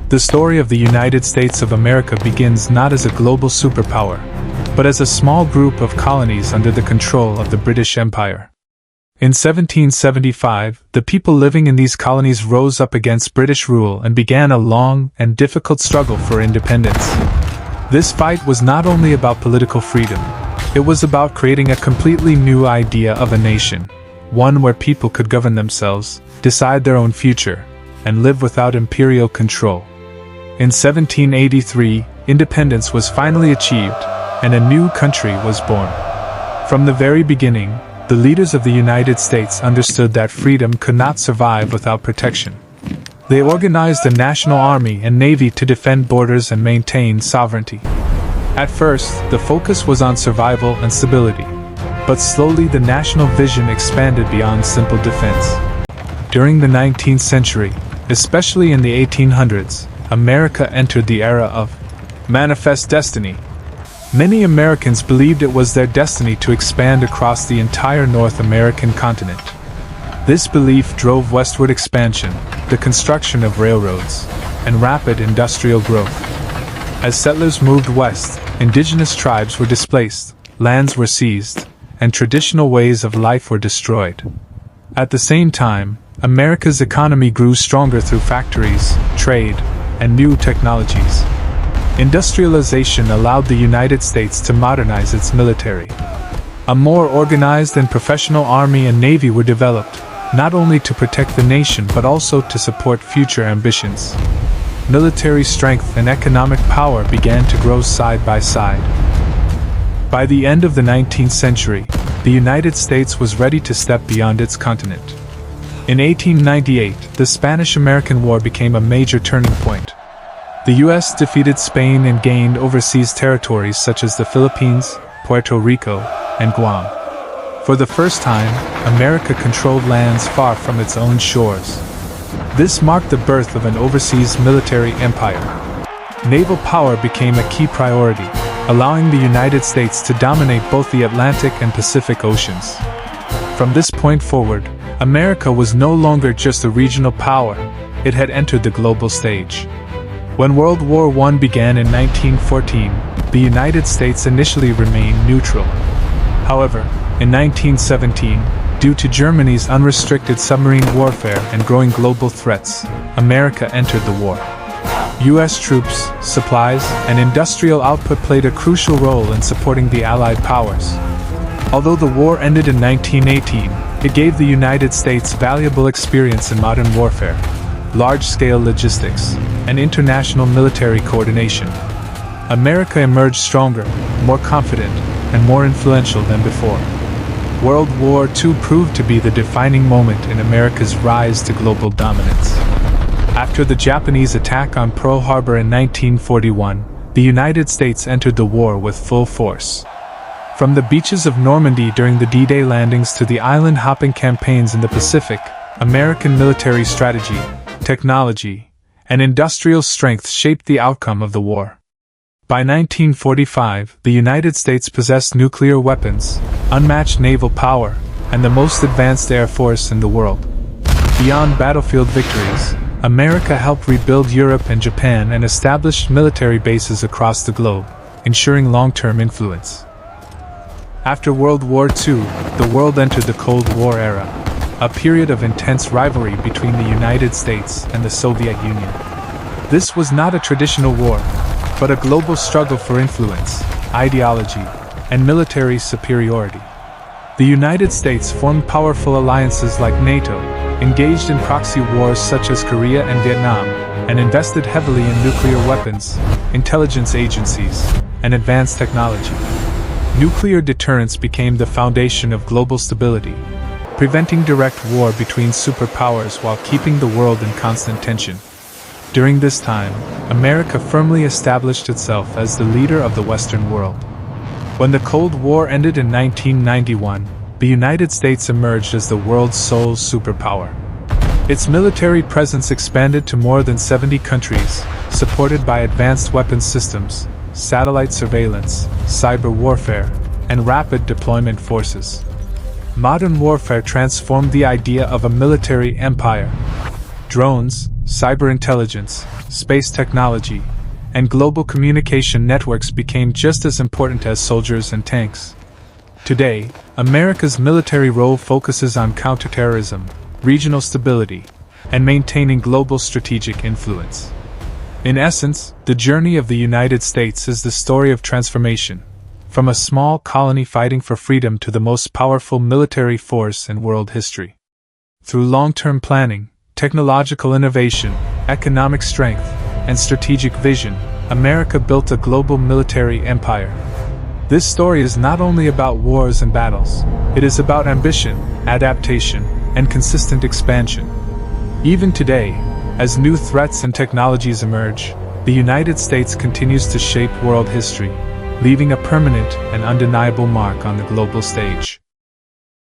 The story of the United States of America begins not as a global superpower, but as a small group of colonies under the control of the British Empire. In 1775, the people living in these colonies rose up against British rule and began a long and difficult struggle for independence. This fight was not only about political freedom, it was about creating a completely new idea of a nation, one where people could govern themselves, decide their own future, and live without imperial control. In 1783, independence was finally achieved, and a new country was born. From the very beginning, the leaders of the United States understood that freedom could not survive without protection. They organized a national army and navy to defend borders and maintain sovereignty. At first, the focus was on survival and stability, but slowly the national vision expanded beyond simple defense. During the 19th century, especially in the 1800s, America entered the era of manifest destiny. Many Americans believed it was their destiny to expand across the entire North American continent. This belief drove westward expansion, the construction of railroads, and rapid industrial growth. As settlers moved west, indigenous tribes were displaced, lands were seized, and traditional ways of life were destroyed. At the same time, America's economy grew stronger through factories, trade, and new technologies. Industrialization allowed the United States to modernize its military. A more organized and professional army and navy were developed, not only to protect the nation but also to support future ambitions. Military strength and economic power began to grow side by side. By the end of the 19th century, the United States was ready to step beyond its continent. In 1898, the Spanish-American War became a major turning point. The U.S. defeated Spain and gained overseas territories such as the Philippines, Puerto Rico, and Guam. For the first time, America controlled lands far from its own shores. This marked the birth of an overseas military empire. Naval power became a key priority, allowing the United States to dominate both the Atlantic and Pacific Oceans. From this point forward, America was no longer just a regional power, it had entered the global stage. When World War I began in 1914, the United States initially remained neutral. However, in 1917, due to Germany's unrestricted submarine warfare and growing global threats, America entered the war. U.S. troops, supplies, and industrial output played a crucial role in supporting the Allied powers. Although the war ended in 1918, it gave the United States valuable experience in modern warfare, large-scale logistics, and international military coordination. America emerged stronger, more confident, and more influential than before. World War II proved to be the defining moment in America's rise to global dominance. After the Japanese attack on Pearl Harbor in 1941, the United States entered the war with full force. From the beaches of Normandy during the D-Day landings to the island-hopping campaigns in the Pacific, American military strategy, technology, and industrial strength shaped the outcome of the war. By 1945, the United States possessed nuclear weapons, unmatched naval power, and the most advanced air force in the world. Beyond battlefield victories, America helped rebuild Europe and Japan and established military bases across the globe, ensuring long-term influence. After World War II, the world entered the Cold War era, a period of intense rivalry between the United States and the Soviet Union. This was not a traditional war, but a global struggle for influence, ideology, and military superiority. The United States formed powerful alliances like NATO, engaged in proxy wars such as Korea and Vietnam, and invested heavily in nuclear weapons, intelligence agencies, and advanced technology. Nuclear deterrence became the foundation of global stability, preventing direct war between superpowers while keeping the world in constant tension. During this time, America firmly established itself as the leader of the Western world. When the Cold War ended in 1991, the United States emerged as the world's sole superpower. Its military presence expanded to more than 70 countries, supported by advanced weapons systems, satellite surveillance, cyber warfare, and rapid deployment forces. Modern warfare transformed the idea of a military empire. Drones, cyber intelligence, space technology, and global communication networks became just as important as soldiers and tanks. Today, America's military role focuses on counterterrorism, regional stability, and maintaining global strategic influence. In essence, the journey of the United States is the story of transformation, from a small colony fighting for freedom to the most powerful military force in world history. Through long-term planning, technological innovation, economic strength, and strategic vision, America built a global military empire. This story is not only about wars and battles, it is about ambition, adaptation, and consistent expansion. Even today, as new threats and technologies emerge, the United States continues to shape world history, leaving a permanent and undeniable mark on the global stage.